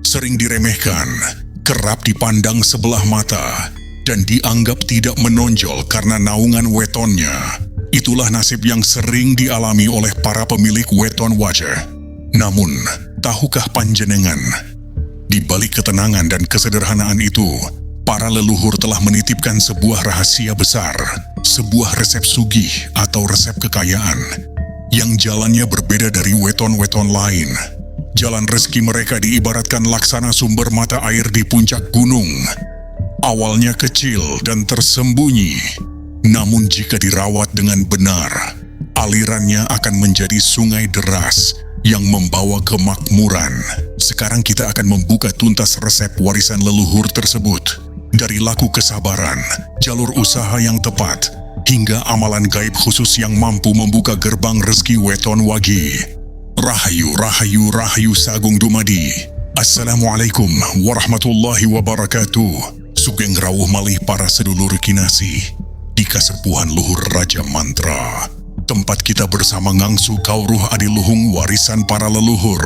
sering diremehkan, kerap dipandang sebelah mata, dan dianggap tidak menonjol karena naungan wetonnya. Itulah nasib yang sering dialami oleh para pemilik weton wajah. Namun, tahukah panjenengan, di balik ketenangan dan kesederhanaan itu, para leluhur telah menitipkan sebuah rahasia besar, sebuah resep sugih atau resep kekayaan, yang jalannya berbeda dari weton-weton lain. Jalan rezeki mereka diibaratkan laksana sumber mata air di puncak gunung. Awalnya kecil dan tersembunyi, namun jika dirawat dengan benar, alirannya akan menjadi sungai deras yang membawa kemakmuran. Sekarang kita akan membuka tuntas resep warisan leluhur tersebut. Dari laku kesabaran, jalur usaha yang tepat, hingga amalan gaib khusus yang mampu membuka gerbang rezeki weton wagi. Rahayu, rahayu, rahayu sagung dumadi. Assalamualaikum warahmatullahi wabarakatuh. Sugeng rawuh malih para sedulur kinasi di kasepuhan luhur Raja Mantra. Tempat kita bersama ngangsu kauruh adiluhung warisan para leluhur.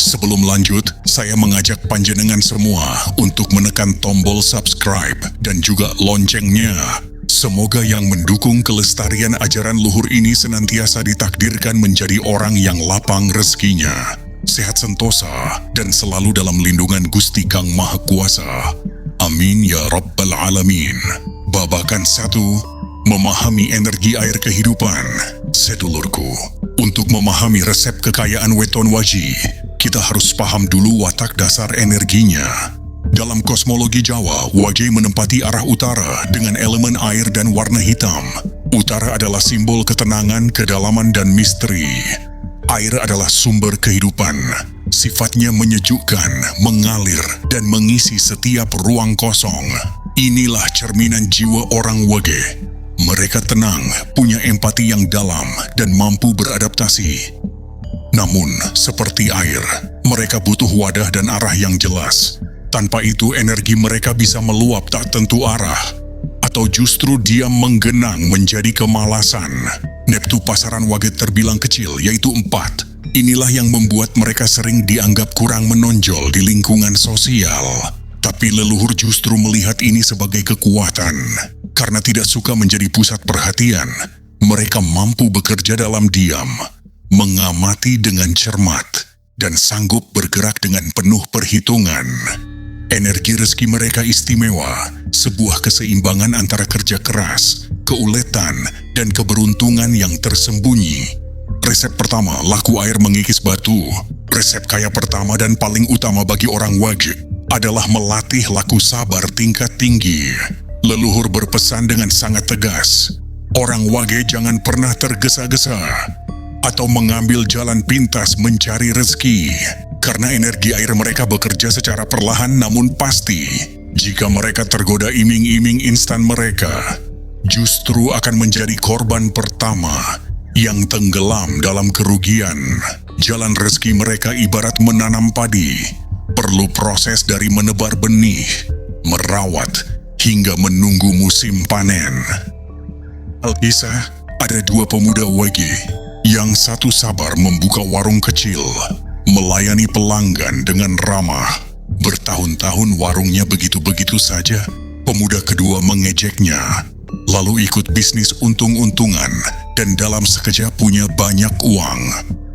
Sebelum lanjut, saya mengajak panjenengan semua untuk menekan tombol subscribe dan juga loncengnya. Semoga yang mendukung kelestarian ajaran luhur ini senantiasa ditakdirkan menjadi orang yang lapang rezekinya, sehat sentosa, dan selalu dalam lindungan Gusti Kang Maha Kuasa. Amin ya Rabbal Alamin. Babakan 1, memahami energi air kehidupan. Sedulurku, untuk memahami resep kekayaan weton waji, kita harus paham dulu watak dasar energinya. Dalam kosmologi Jawa, waji menempati arah utara dengan elemen air dan warna hitam. Utara adalah simbol ketenangan, kedalaman, dan misteri. Air adalah sumber kehidupan. Sifatnya menyejukkan, mengalir, dan mengisi setiap ruang kosong. Inilah cerminan jiwa orang wage. Mereka tenang, punya empati yang dalam, dan mampu beradaptasi. Namun, seperti air, mereka butuh wadah dan arah yang jelas. Tanpa itu, energi mereka bisa meluap tak tentu arah, atau justru diam menggenang menjadi kemalasan. Neptu pasaran wage terbilang kecil, yaitu 4. Inilah yang membuat mereka sering dianggap kurang menonjol di lingkungan sosial. Tapi leluhur justru melihat ini sebagai kekuatan. Karena tidak suka menjadi pusat perhatian, mereka mampu bekerja dalam diam, mengamati dengan cermat, dan sanggup bergerak dengan penuh perhitungan. Energi rezeki mereka istimewa, sebuah keseimbangan antara kerja keras, keuletan, dan keberuntungan yang tersembunyi. Resep pertama, laku air mengikis batu. Resep kaya pertama dan paling utama bagi orang wage adalah melatih laku sabar tingkat tinggi. Leluhur berpesan dengan sangat tegas, orang wage jangan pernah tergesa-gesa atau mengambil jalan pintas mencari rezeki, karena energi air mereka bekerja secara perlahan namun pasti. Jika mereka tergoda iming-iming instan mereka, justru akan menjadi korban pertama yang tenggelam dalam kerugian. Jalan rezeki mereka ibarat menanam padi, perlu proses dari menebar benih, merawat, hingga menunggu musim panen. Alkisah, ada 2 pemuda wage. Yang satu sabar membuka warung kecil, melayani pelanggan dengan ramah. Bertahun-tahun warungnya begitu-begitu saja. Pemuda kedua mengejeknya, lalu ikut bisnis untung-untungan, dan dalam sekejap punya banyak uang.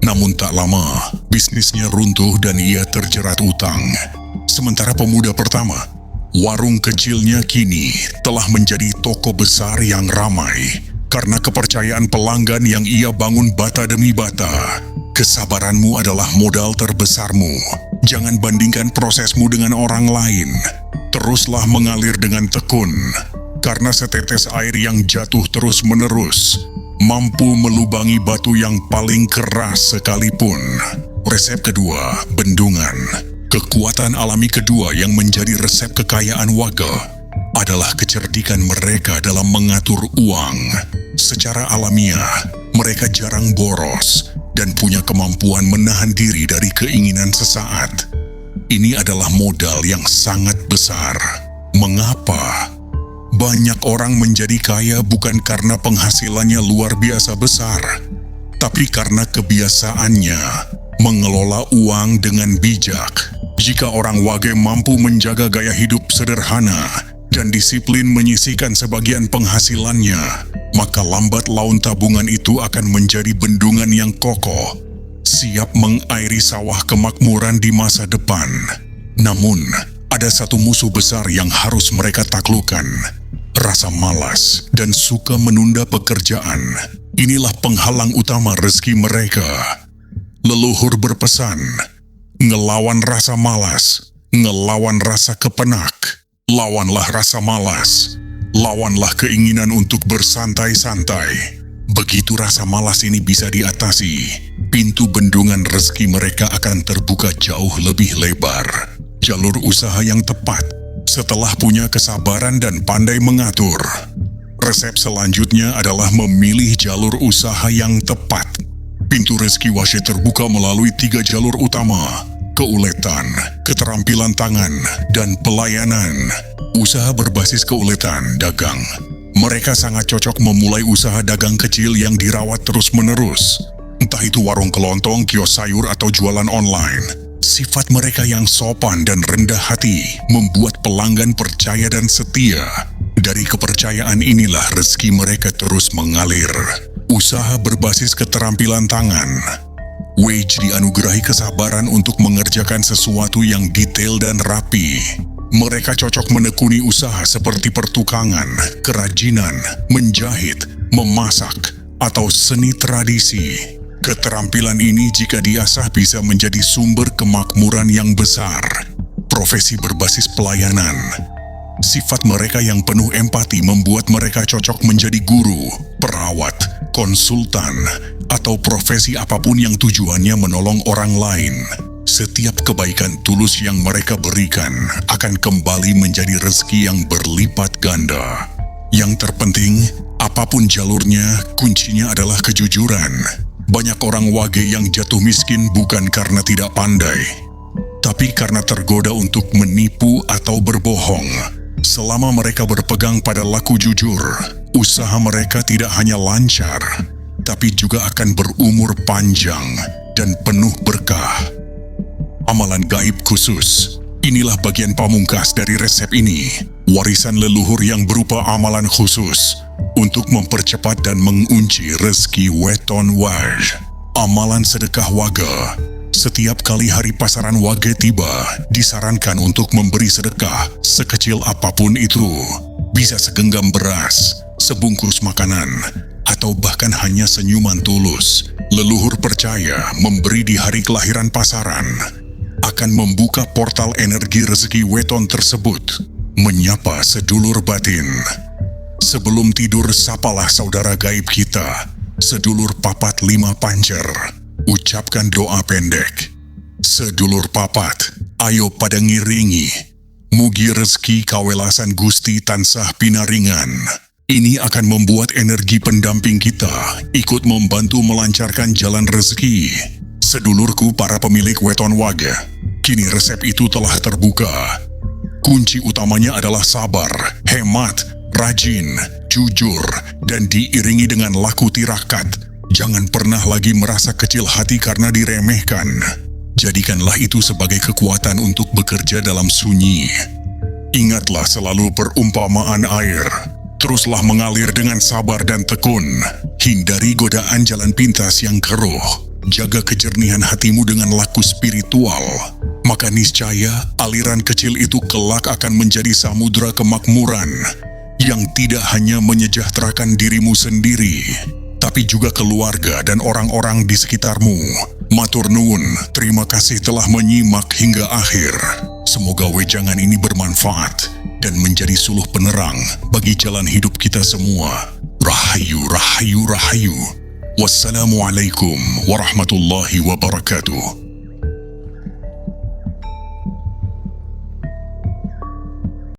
Namun tak lama, bisnisnya runtuh dan ia terjerat utang. Sementara pemuda pertama, warung kecilnya kini telah menjadi toko besar yang ramai karena kepercayaan pelanggan yang ia bangun bata demi bata. Kesabaranmu adalah modal terbesarmu. Jangan bandingkan prosesmu dengan orang lain. Teruslah mengalir dengan tekun, karena setetes air yang jatuh terus-menerus mampu melubangi batu yang paling keras sekalipun. Resep kedua, bendungan. Kekuatan alami kedua yang menjadi resep kekayaan warga adalah kecerdikan mereka dalam mengatur uang. Secara alamiah, mereka jarang boros dan punya kemampuan menahan diri dari keinginan sesaat. Ini adalah modal yang sangat besar. Mengapa? Banyak orang menjadi kaya bukan karena penghasilannya luar biasa besar, tapi karena kebiasaannya mengelola uang dengan bijak. Jika orang Wage mampu menjaga gaya hidup sederhana dan disiplin menyisihkan sebagian penghasilannya, maka lambat laun tabungan itu akan menjadi bendungan yang kokoh, siap mengairi sawah kemakmuran di masa depan. Namun, ada satu musuh besar yang harus mereka taklukkan, rasa malas dan suka menunda pekerjaan. Inilah penghalang utama rezeki mereka. Leluhur berpesan, ngelawan rasa malas, ngelawan rasa kepenak. Lawanlah rasa malas, lawanlah keinginan untuk bersantai-santai. Begitu rasa malas ini bisa diatasi, pintu bendungan rezeki mereka akan terbuka jauh lebih lebar. Jalur usaha yang tepat, setelah punya kesabaran dan pandai mengatur. Resep selanjutnya adalah memilih jalur usaha yang tepat. Pintu rezeki Washe terbuka melalui 3 jalur utama: keuletan, keterampilan tangan, dan pelayanan. Usaha berbasis keuletan, dagang. Mereka sangat cocok memulai usaha dagang kecil yang dirawat terus-menerus. Entah itu warung kelontong, kios sayur, atau jualan online. Sifat mereka yang sopan dan rendah hati membuat pelanggan percaya dan setia. Dari kepercayaan inilah rezeki mereka terus mengalir. Usaha berbasis keterampilan tangan. Wage dianugerahi kesabaran untuk mengerjakan sesuatu yang detail dan rapi. Mereka cocok menekuni usaha seperti pertukangan, kerajinan, menjahit, memasak, atau seni tradisi. Keterampilan ini jika diasah bisa menjadi sumber kemakmuran yang besar. Profesi berbasis pelayanan. Sifat mereka yang penuh empati membuat mereka cocok menjadi guru, perawat, konsultan, atau profesi apapun yang tujuannya menolong orang lain. Setiap kebaikan tulus yang mereka berikan akan kembali menjadi rezeki yang berlipat ganda. Yang terpenting, apapun jalurnya, kuncinya adalah kejujuran. Banyak orang Wage yang jatuh miskin bukan karena tidak pandai, tapi karena tergoda untuk menipu atau berbohong. Selama mereka berpegang pada laku jujur, usaha mereka tidak hanya lancar, tapi juga akan berumur panjang dan penuh berkah. Amalan gaib khusus. Inilah bagian pamungkas dari resep ini. Warisan leluhur yang berupa amalan khusus untuk mempercepat dan mengunci rezeki weton Wage. Amalan sedekah Waga. Setiap kali hari pasaran Wage tiba, disarankan untuk memberi sedekah sekecil apapun itu. Bisa segenggam beras, sebungkus makanan, atau bahkan hanya senyuman tulus. Leluhur percaya memberi di hari kelahiran pasaran akan membuka portal energi rezeki weton tersebut. Menyapa sedulur batin. Sebelum tidur, sapalah saudara gaib kita, sedulur papat 5 pancer. Ucapkan doa pendek. Sedulur papat, ayo pada ngiringi. Mugi rezeki kawelasan Gusti tansah pinaringan. Ini akan membuat energi pendamping kita ikut membantu melancarkan jalan rezeki. Sedulurku para pemilik weton Wage, kini resep itu telah terbuka. Kunci utamanya adalah sabar, hemat, rajin, jujur, dan diiringi dengan laku tirakat. Jangan pernah lagi merasa kecil hati karena diremehkan. Jadikanlah itu sebagai kekuatan untuk bekerja dalam sunyi. Ingatlah selalu perumpamaan air. Teruslah mengalir dengan sabar dan tekun. Hindari godaan jalan pintas yang keruh. Jaga kejernihan hatimu dengan laku spiritual. Maka niscaya aliran kecil itu kelak akan menjadi samudra kemakmuran yang tidak hanya menyejahterakan dirimu sendiri, tapi juga keluarga dan orang-orang di sekitarmu. Matur nuwun, terima kasih telah menyimak hingga akhir. Semoga wejangan ini bermanfaat dan menjadi suluh penerang bagi jalan hidup kita semua. Rahayu, rahayu, rahayu. Wassalamualaikum warahmatullahi wabarakatuh.